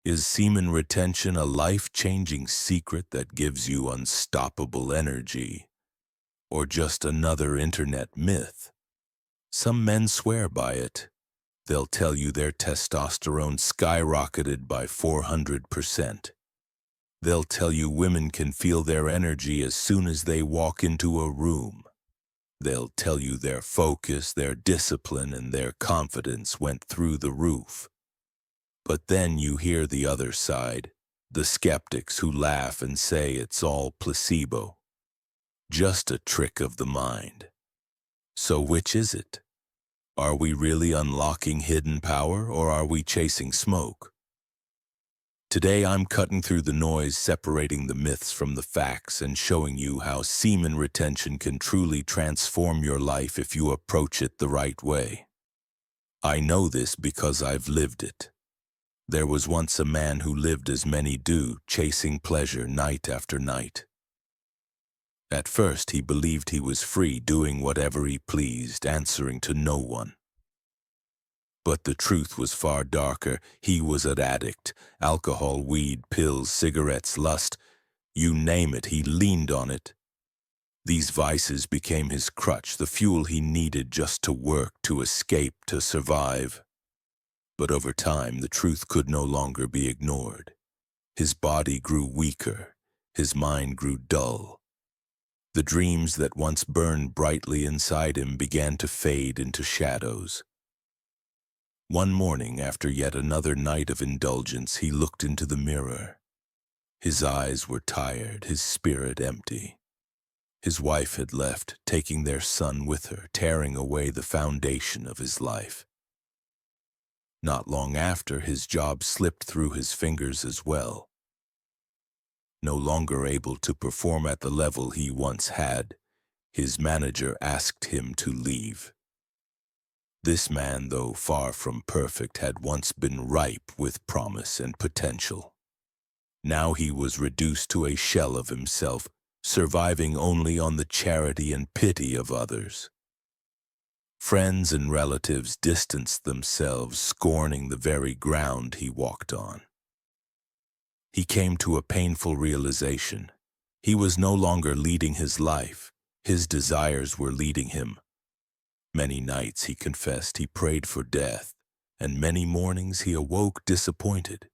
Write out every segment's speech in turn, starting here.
Is semen retention a life-changing secret that gives you unstoppable energy, or just another internet myth? Some men swear by it. They'll tell you their testosterone skyrocketed by 400%. They'll tell you women can feel their energy as soon as they walk into a room. They'll tell you their focus, their discipline, and their confidence went through the roof. But then you hear the other side, the skeptics who laugh and say it's all placebo, just a trick of the mind. So which is it? Are we really unlocking hidden power, or are we chasing smoke? Today I'm cutting through the noise, separating the myths from the facts, and showing you how semen retention can truly transform your life if you approach it the right way. I know this because I've lived it. There was once a man who lived as many do, chasing pleasure night after night. At first he believed he was free, doing whatever he pleased, answering to no one. But the truth was far darker. He was an addict. Alcohol, weed, pills, cigarettes, lust, you name it, he leaned on it. These vices became his crutch, the fuel he needed just to work, to escape, to survive. But over time, the truth could no longer be ignored. His body grew weaker. His mind grew dull. The dreams that once burned brightly inside him began to fade into shadows. One morning, after yet another night of indulgence, he looked into the mirror. His eyes were tired, his spirit empty. His wife had left, taking their son with her, tearing away the foundation of his life. Not long after, his job slipped through his fingers as well. No longer able to perform at the level he once had, his manager asked him to leave. This man, though far from perfect, had once been ripe with promise and potential. Now he was reduced to a shell of himself, surviving only on the charity and pity of others. Friends and relatives distanced themselves, scorning the very ground he walked on. He came to a painful realization. He was no longer leading his life. His desires were leading him. Many nights, he confessed, he prayed for death, and many mornings he awoke disappointed.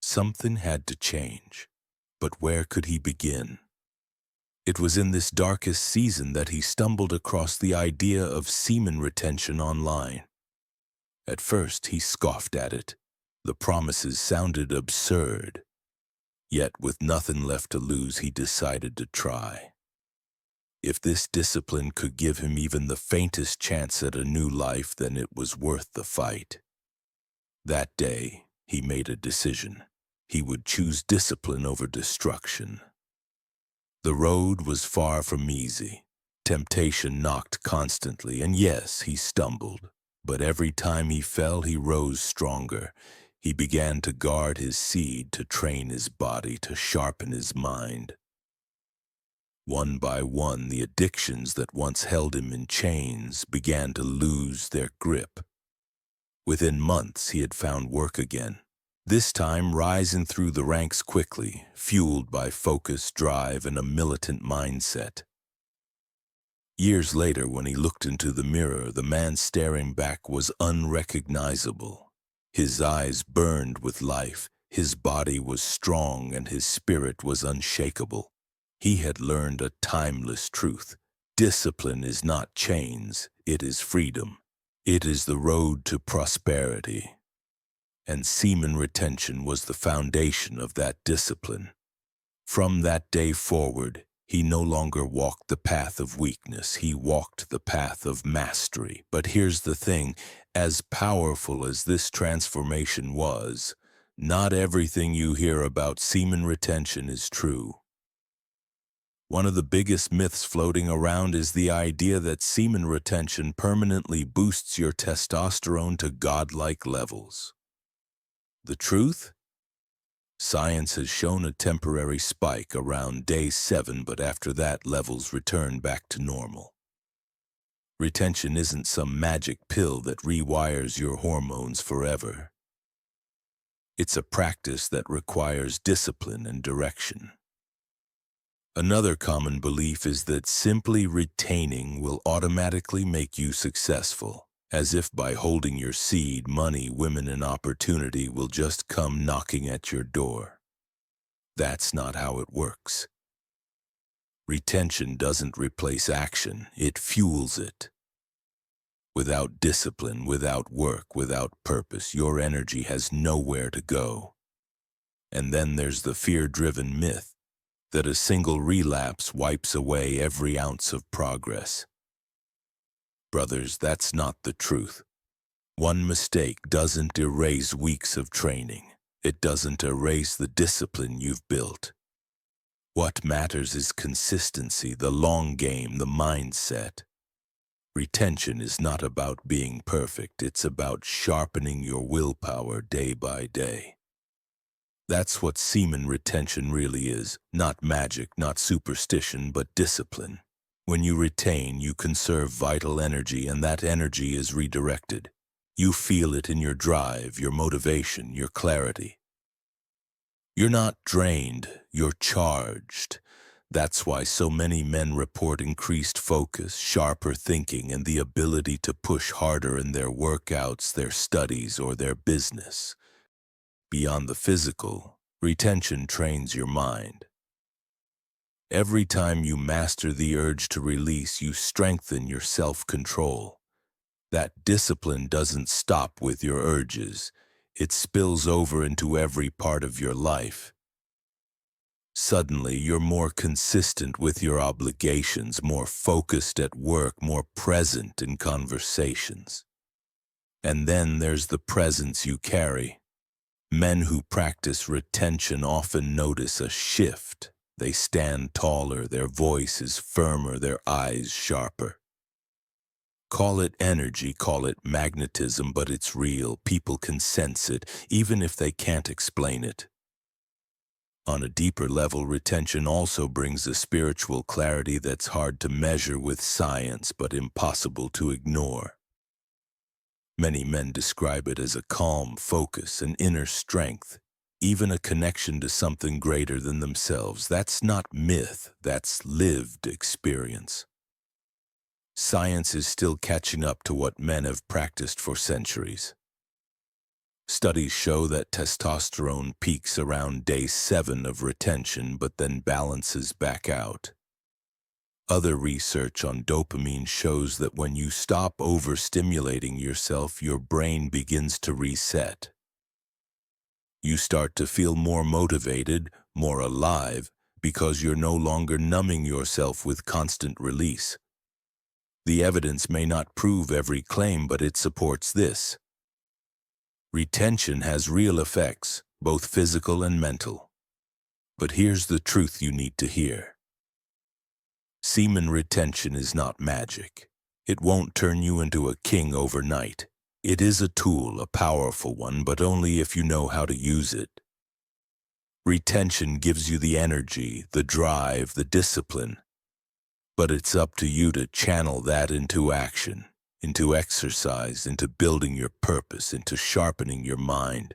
Something had to change, but where could he begin? It was in this darkest season that he stumbled across the idea of semen retention online. At first, he scoffed at it. The promises sounded absurd. Yet, with nothing left to lose, he decided to try. If this discipline could give him even the faintest chance at a new life, then it was worth the fight. That day, he made a decision. He would choose discipline over destruction. The road was far from easy. Temptation knocked constantly, and yes, he stumbled. But every time he fell, he rose stronger. He began to guard his seed, to train his body, to sharpen his mind. One by one, the addictions that once held him in chains began to lose their grip. Within months, he had found work again. This time rising through the ranks quickly, fueled by focus, drive, and a militant mindset. Years later, when he looked into the mirror, the man staring back was unrecognizable. His eyes burned with life, his body was strong, and his spirit was unshakable. He had learned a timeless truth. Discipline is not chains, it is freedom. It is the road to prosperity. And semen retention was the foundation of that discipline. From that day forward, he no longer walked the path of weakness, he walked the path of mastery. But here's the thing, as powerful as this transformation was, not everything you hear about semen retention is true. One of the biggest myths floating around is the idea that semen retention permanently boosts your testosterone to godlike levels. The truth? Science has shown a temporary spike around day 7, but after that, levels return back to normal. Retention isn't some magic pill that rewires your hormones forever. It's a practice that requires discipline and direction. Another common belief is that simply retaining will automatically make you successful, as if by holding your seed, money, women, and opportunity will just come knocking at your door. That's not how it works. Retention doesn't replace action, it fuels it. Without discipline, without work, without purpose, your energy has nowhere to go. And then there's the fear-driven myth that a single relapse wipes away every ounce of progress. Brothers, that's not the truth. One mistake doesn't erase weeks of training. It doesn't erase the discipline you've built. What matters is consistency, the long game, the mindset. Retention is not about being perfect, it's about sharpening your willpower day by day. That's what semen retention really is. Not magic, not superstition, but discipline. When you retain, you conserve vital energy, and that energy is redirected. You feel it in your drive, your motivation, your clarity. You're not drained, you're charged. That's why so many men report increased focus, sharper thinking, and the ability to push harder in their workouts, their studies, or their business. Beyond the physical, retention trains your mind. Every time you master the urge to release, you strengthen your self-control. That discipline doesn't stop with your urges. It spills over into every part of your life. Suddenly, you're more consistent with your obligations, more focused at work, more present in conversations. And then there's the presence you carry. Men who practice retention often notice a shift. They stand taller, their voice is firmer, their eyes sharper. Call it energy, call it magnetism, but it's real. People can sense it, even if they can't explain it. On a deeper level, retention also brings a spiritual clarity that's hard to measure with science, but impossible to ignore. Many men describe it as a calm focus, an inner strength, even a connection to something greater than themselves. That's not myth, that's lived experience. Science is still catching up to what men have practiced for centuries. Studies show that testosterone peaks around day 7 of retention, but then balances back out. Other research on dopamine shows that when you stop overstimulating yourself, your brain begins to reset. You start to feel more motivated, more alive, because you're no longer numbing yourself with constant release. The evidence may not prove every claim, but it supports this. Retention has real effects, both physical and mental. But here's the truth you need to hear. Semen retention is not magic. It won't turn you into a king overnight. It is a tool, a powerful one, but only if you know how to use it. Retention gives you the energy, the drive, the discipline. But it's up to you to channel that into action, into exercise, into building your purpose, into sharpening your mind.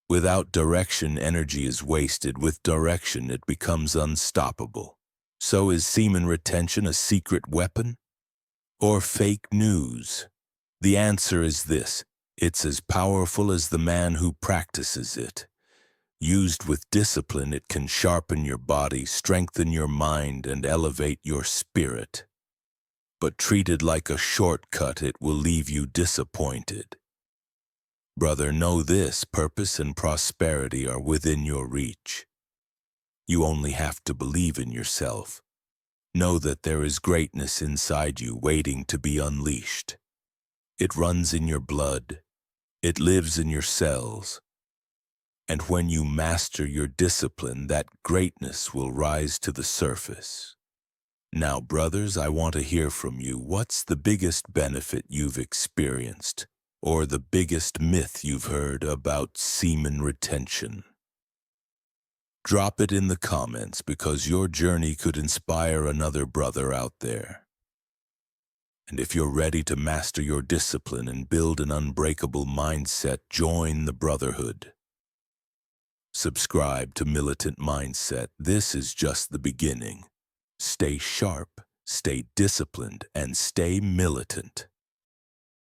Without direction, energy is wasted. With direction, it becomes unstoppable. So is semen retention a secret weapon? Or fake news? The answer is this: it's as powerful as the man who practices it. Used with discipline, it can sharpen your body, strengthen your mind, and elevate your spirit. But treated like a shortcut, it will leave you disappointed. Brother, know this: purpose and prosperity are within your reach. You only have to believe in yourself. Know that there is greatness inside you waiting to be unleashed. It runs in your blood. It lives in your cells. And when you master your discipline, that greatness will rise to the surface. Now, brothers, I want to hear from you. What's the biggest benefit you've experienced, or the biggest myth you've heard about semen retention? Drop it in the comments, because your journey could inspire another brother out there. And if you're ready to master your discipline and build an unbreakable mindset, join the brotherhood. Subscribe to Militant Mindset. This is just the beginning. Stay sharp, stay disciplined, and stay militant.